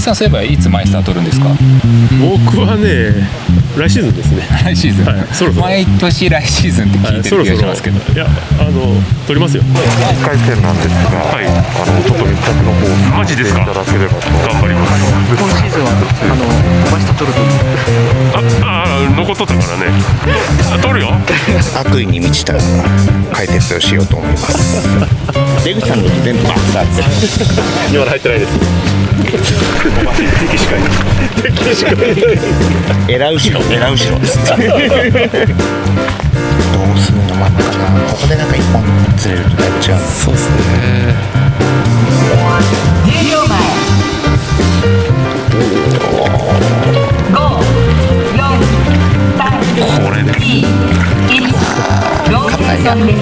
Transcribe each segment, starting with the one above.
さんそういえばいつマイスター取るんですか？僕はね、来シーズンですね。来シーズン、はい、そろそろ毎年来シーズンって聞いてる気がしますけど、いや、取りますよ。1回戦なんですが、はい、ちょっと密着の方マジですか？いただければと。頑張ります。今シーズンは小林と取ると残っとったからね。取るよ。悪意に満ちた解説をしようと思います。出口さんの全部バッサー今入ってないです。敵しかいない。敵しかいない。エラ後ろですどうするのまんまかな。ここでなんか一本釣れるとだいぶ違う。そうですね。10秒前。5、4、3、これね。2、1。ローテーションです。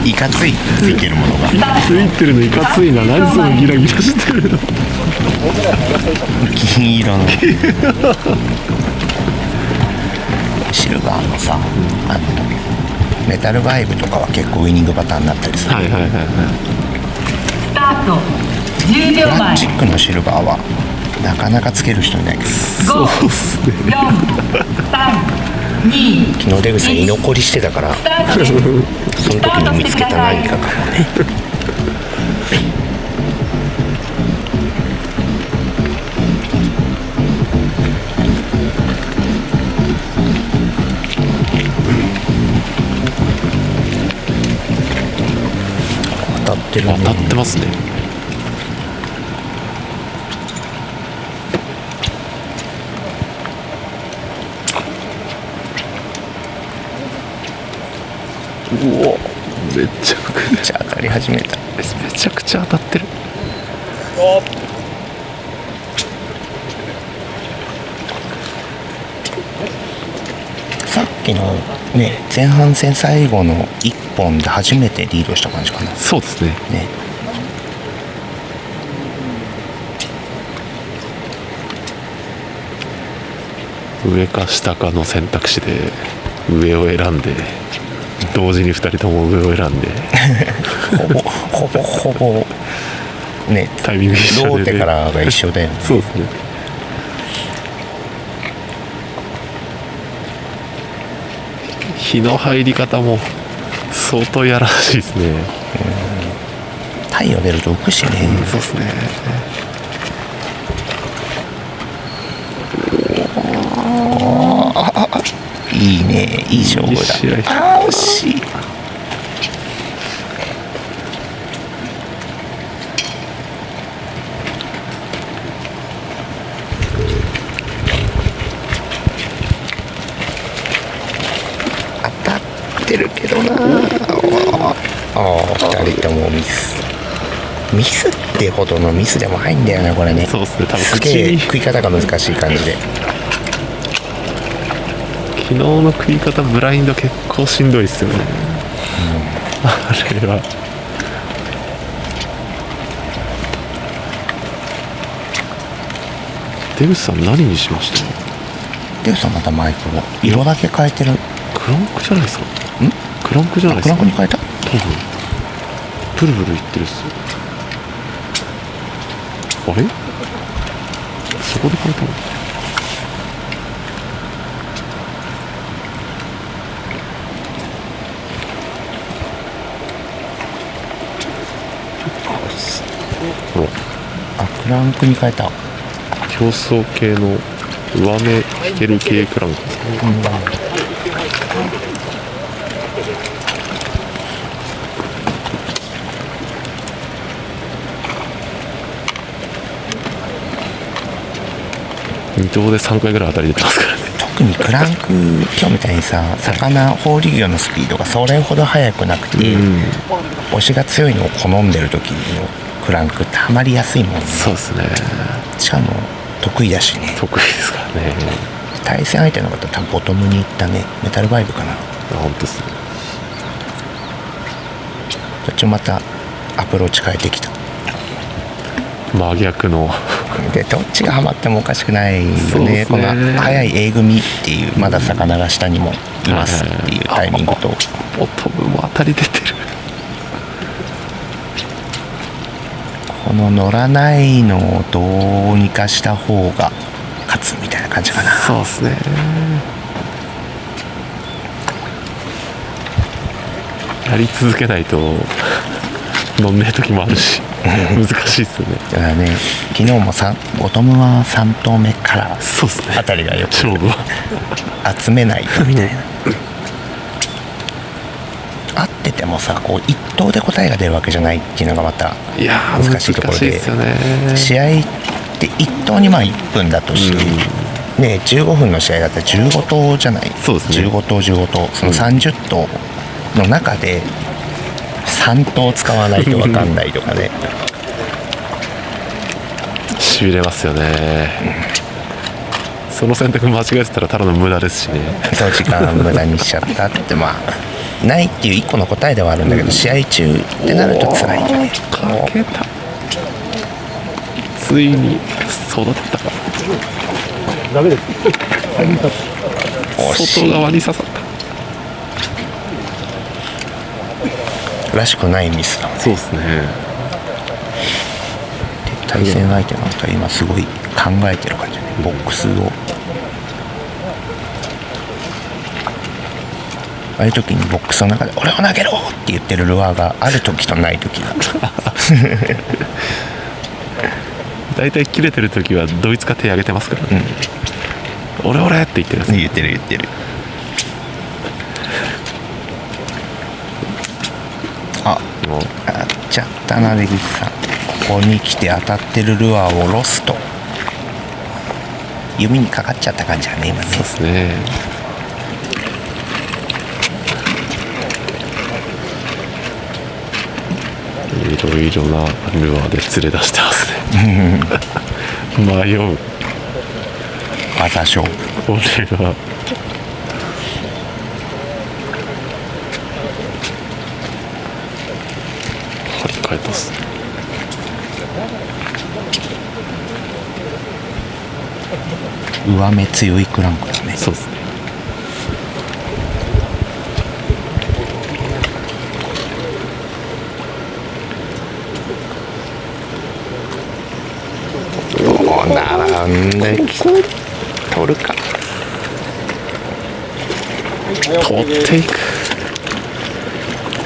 いかついついてるものがついてるのいかついな。何そのギラギラしてるの。金色のシルバーのさ、メタルバイブとかは結構ウイニングパターンになったりする。はいはいはいはい。スタート。10プ秒前。ラスチックのシルバーはなかなかつける人いないけど、5、4、3、2、昨日出口さん居残りしてたからスタートです。その時に見つけた何かかもね。当たってるね。当たってますね。うお、めちゃくちゃ当たり始めた。めちゃくちゃ当たってる。さっきのね、前半戦最後の1本で初めてリードした感じかな。そうですね。ね、上か下かの選択肢で上を選んで、同時に2人とも上を選んでほぼね、タイミング一緒で、ね、ローテからが一緒だよね。そうですね。日の入り方も相当やらしいですね。太陽出ると浮くしね。そうですね。いいね、いい勝負だ。惜しい。当たってるけどな。2人ともミスってほどのミスでもないんだよね、これね。そうですね。多分すげえ食い方が難しい感じで。昨日の食い方ブラインド結構しんどいっすよね、あれは。出口さん何にしました？出口さんまたマイクを色だけ変えてる。クランクじゃないですか？クランクじゃないですか？クランクに変えた？多分ブルブルいってるっすよ。あれそこで変えたの？ほらあ、クランクに変えた。競争系の上目引ける系クランクですね。二頭で3回ぐらい当たり出てますからね。特にクランク今日みたいにさ、魚放流魚のスピードがそれほど速くなくて、押しが強いのを好んでる時のクランクってはまりやすいもんね。そうですね。しかも得意だしね。得意ですからね。対戦相手の方多分ボトムに行ったね。メタルバイブかな。本当ですね。どっちもまたアプローチ変えてきた。真逆のでどっちがハマってもおかしくないよね。そうですね。この速い A 組っていうまだ魚が下にもいますっていうタイミングと、ボトムも当たり出てる。この乗らないのをどうにかした方が勝つみたいな感じかな。そうですね。やり続けないと乗んねえ時もあるし難しいですよね。だからね、昨日もボトムは3投目からそうですね。あたりがよく勝負は集めないとみたいな合っててもさ、こう一投で答えが出るわけじゃないっていうのがまたいやー難しいところで、難しいですよね。試合って1投にまあ1分だとして、ね、15分の試合だったら15投じゃない。そうですね。15投15投、その30投の中で3投使わないと分かんないとかねしびれますよね、その選択間違えてたらただの無駄ですしね。そう、時間無駄にしちゃったってまあないっていう1個の答えではあるんだけど、試合中ってなると辛いよね。かけた。ついに育ったか。ダメです。外側に刺さった。らしくないミスだ。そうですね。対戦相手の方今すごい考えてる感じね。ボックスをああいう時にボックスの中で「俺を投げろ!」って言ってるルアーがある時とない時がだいたい切れてる時はドイツか手上げてますからね、俺俺って言ってるやつ。言ってる。あ、もうやっちゃったな出口さん。ここに来て当たってるルアーをロスト。弓にかかっちゃった感じだね今ね。そうですね。いろいろなルアーで連れ出してますね迷う。技勝負。これは張り替えたっすね。上目強いクランクだね。そうですね。並んで取るか。取っていく。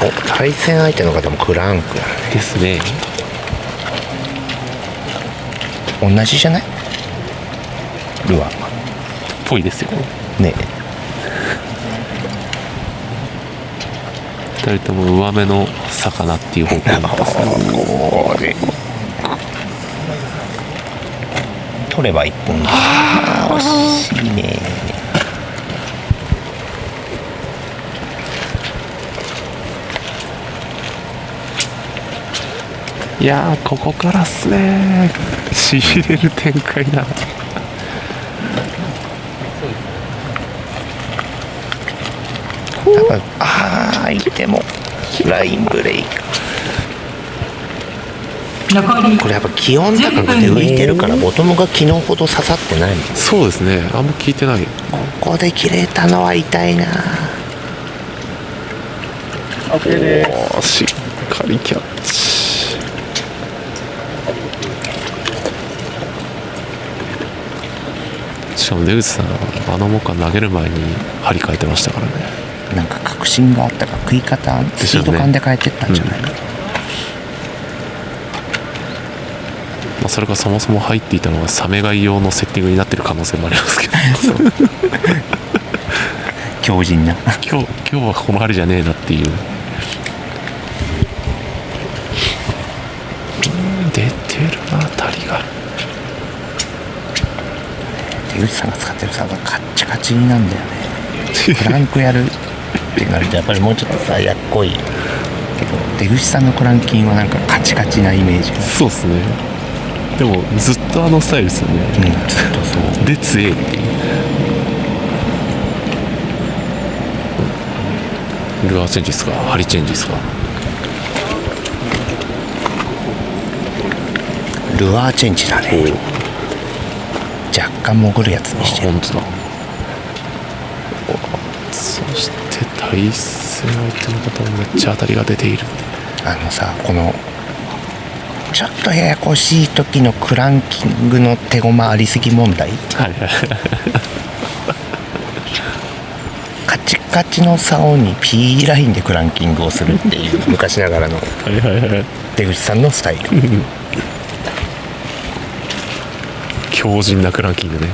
お、対戦相手の方もクランクだね。ですね。同じじゃないルアーぽいですよね。2人とも上目の魚っていう方向になったっすね。これ取れば1本だ。惜しいね。いやー、ここからっすね。しびれる展開だ。多分相手もラインブレイク。残りこれやっぱ気温高くて浮いてるからボトムが昨日ほど刺さってない。そうですね。あんま聞いてない。ここで切れたのは痛いな。おー、しっかりキャッチ。しかも出口さんあのモカ投げる前に針変えてましたからね。なんか確信があったから食い方スピード感で変えてったんじゃないか、まあ、それがそもそも入っていたのがサメガイ用のセッティングになってる可能性もありますけど強靭な今日はこの針じゃねえなっていう。出てるな当たりが。出口さんが使ってるサーがカッチカチなんだよねクランクやるってなるとやっぱりもうちょっとさやっこいけど、出口さんのクランキンはなんかカチカチなイメージが。そうですね。でもずっとあのスタイルですよね。ずっとそうで強えっていう。ルアーチェンジですか、針チェンジですか。ルアーチェンジだね。若干潜るやつにしてる。本当だ。そして対戦相手の方もめっちゃ当たりが出ている。さこのちょっとややこしい時のクランキングの手駒ありすぎ問題。はいはいカチカチの竿に P ラインでクランキングをするっていう昔ながらの出口さんのスタイル強靭なクランキングね。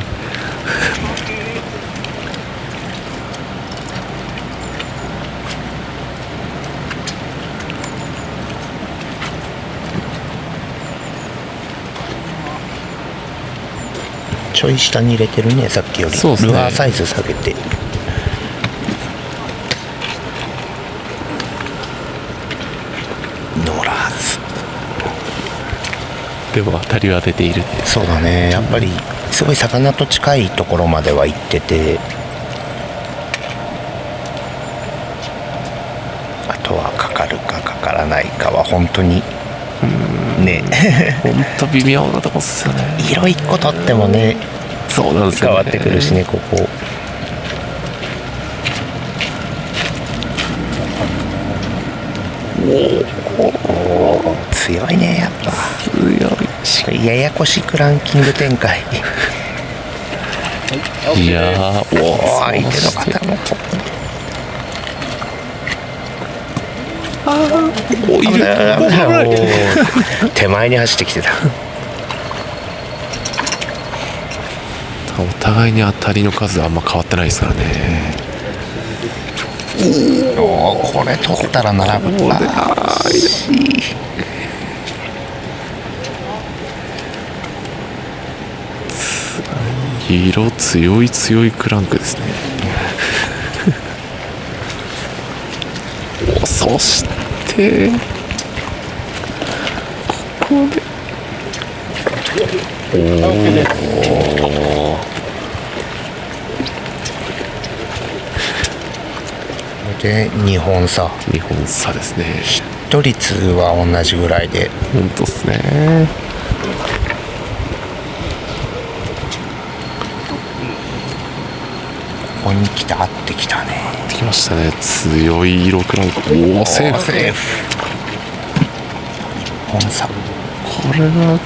ちょい下に入れてるね、さっきより。そうですね。ルアーサイズ下げて乗らず。でも当たりは出ている。そうだね、やっぱりすごい魚と近いところまでは行ってて、あとはかかるかかからないかは本当にね本当微妙なとこっすよね。色一個取ってもね、そうなんですよね。変わってくるしね、ここ。お強いね、やっぱ強い。ややこしいクランキング展開いやー、お相手の方もおいる。手前に走ってきてた。お互いに当たりの数あんま変わってないですからね。おー、これ取ったら並ぶ。色強い強いクランクですねそしてここでで2本差ですね。ヒット率は同じぐらいで、本当っすね。ここに来て合ってきたね。できましたね。強い色クランク。おお、セーフ。1本差。これが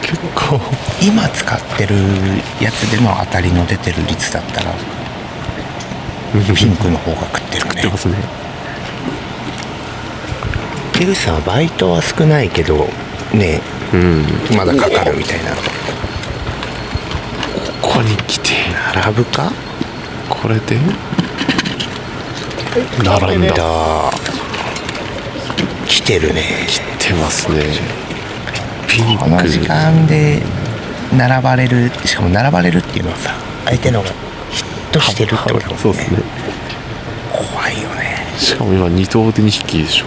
結構今使ってるやつでの当たりの出てる率だったらピンクの方が食ってるね。食ってますね。出口さんはバイトは少ないけどね、まだかかるみたいな。ここに来て並ぶか。これで並んだ。来てるね。来てますね。ピンク。この時間で並ばれる、しかも並ばれるっていうのはさ、相手のがヒットしてるってことだもんね。そうですね。怖いよね。しかも今2頭で2匹でしょ。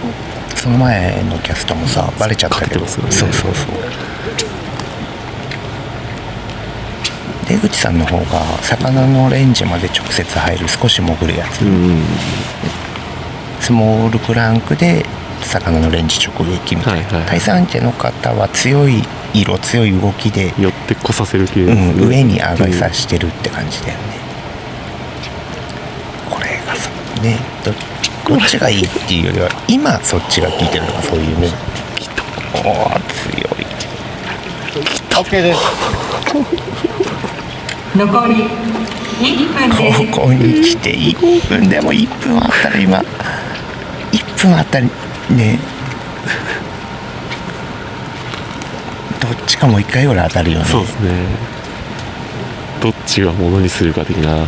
その前のキャストもさバレちゃったけど、かけてますよね。そう出口さんの方が魚のレンジまで直接入る少し潜るやつ、スモールクランクで魚のレンジ直撃みたいな、対戦相手の方は強い色強い動きで寄ってこさせる系ですね。上に上がりさせてるって感じだよね。これがさね、どっちがいいっていうよりは今そっちが効いてるとかそういうね。おー強い。 OK です。残り1分です。ここに来て1分でも1分あったら今1分あったらねどっちかもう1回ぐらい当たるよね。そうですね。どっちがものにするか的な。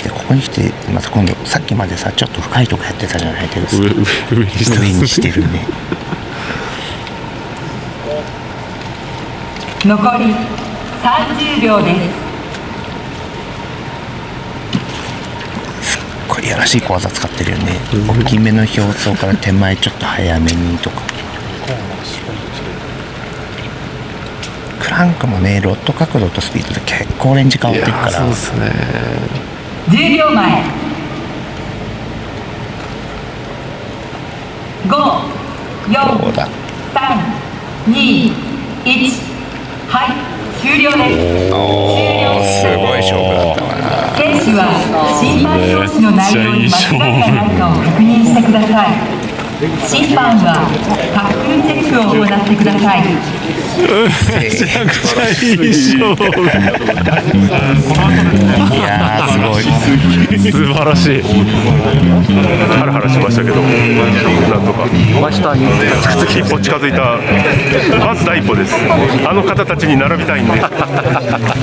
でここに来てまた今度さっきまでさちょっと深いとこやってたじゃないですか。上にして上にしてるね。残り30秒です。これやらしい小技使ってるよね。大きめの表層から手前ちょっと早めにとか。クランクもねロッド角度とスピードで結構レンジ変わっていくから。そうですね。10秒前。5、4、どうだ。3、2、1。はい、終了です。すごい勝負だったかな。選手は審判用紙の内容に間違いがないかを確認してください。審判はタックルチェックを行ってください。めちゃくちゃいい勝負。いやーすごい。素晴らしい。ハラハラしましたけど、なんとか一歩近づいた。まず第一歩です。あの方たちに並びたいんで。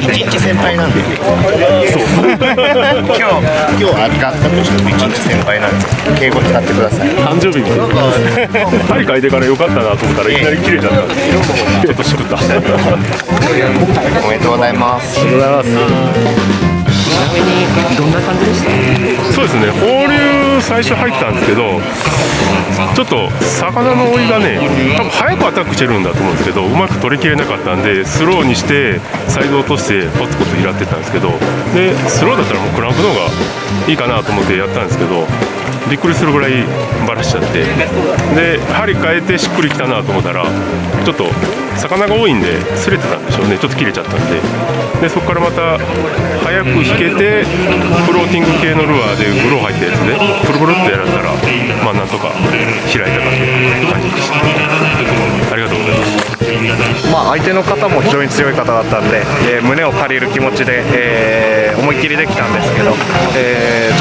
一日先輩なんで。そう。今日上がったとしても一日先輩なんで敬語使ってください。誕生日に。針書いてからよかったなと思ったらいきなり切れちゃったんで、ちょっとしくった。おめでとうございます。ありがとうございます。ちなみにどんな感じでした？そうですね、放流最初入ったんですけど、ちょっと魚の追いがね、多分早くアタックしてるんだと思うんですけど、うまく取りきれなかったんで、スローにしてサイド落としてポツポツ拾ってたんですけど、でスローだったらもうクランクの方がいいかなと思ってやったんですけど、びっくりするぐらいバラしちゃって、で針変えてしっくりきたなと思ったらちょっと魚が多いんで擦れてたんでしょうね。ちょっと切れちゃったんで、そこからまた早く引けてフローティング系のルアーでグロー入ったやつでプルプルってやられたら、まあなんとか開いたかという感じでした。ありがとうございます。相手の方も非常に強い方だったんで、胸を借りる気持ちで、思いっきりできたんですけど、ち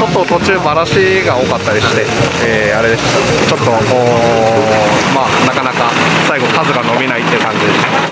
ょっと途中バラシが多かったりして、あれでちょっとなかなか最後数が伸びないっていう感じでした。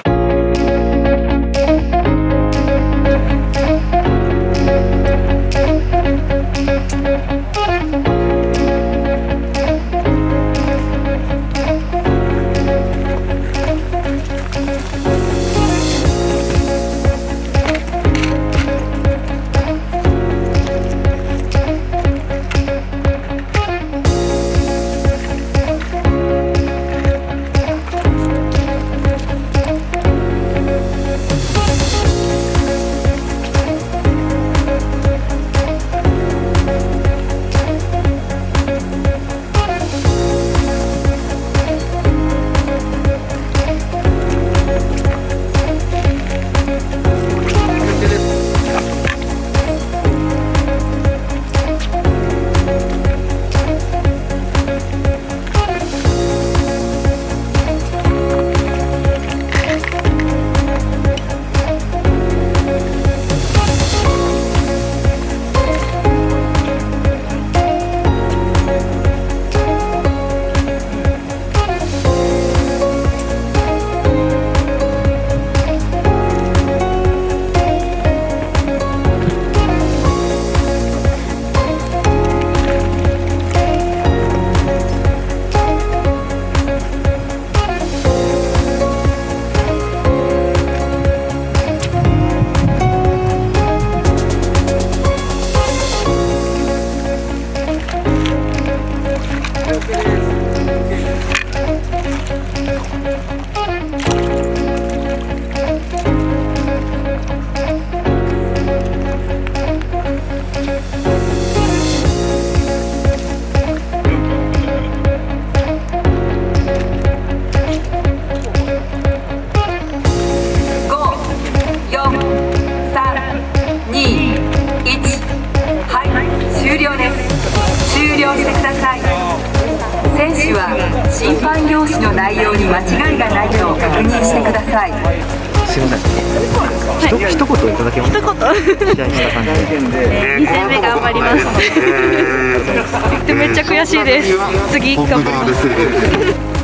選手は審判用紙の内容に間違いがないかを確認してください。すいません。一言いただけますか。試合した感じ。2戦目頑張ります。でめっちゃ悔しいです。次頑張ります。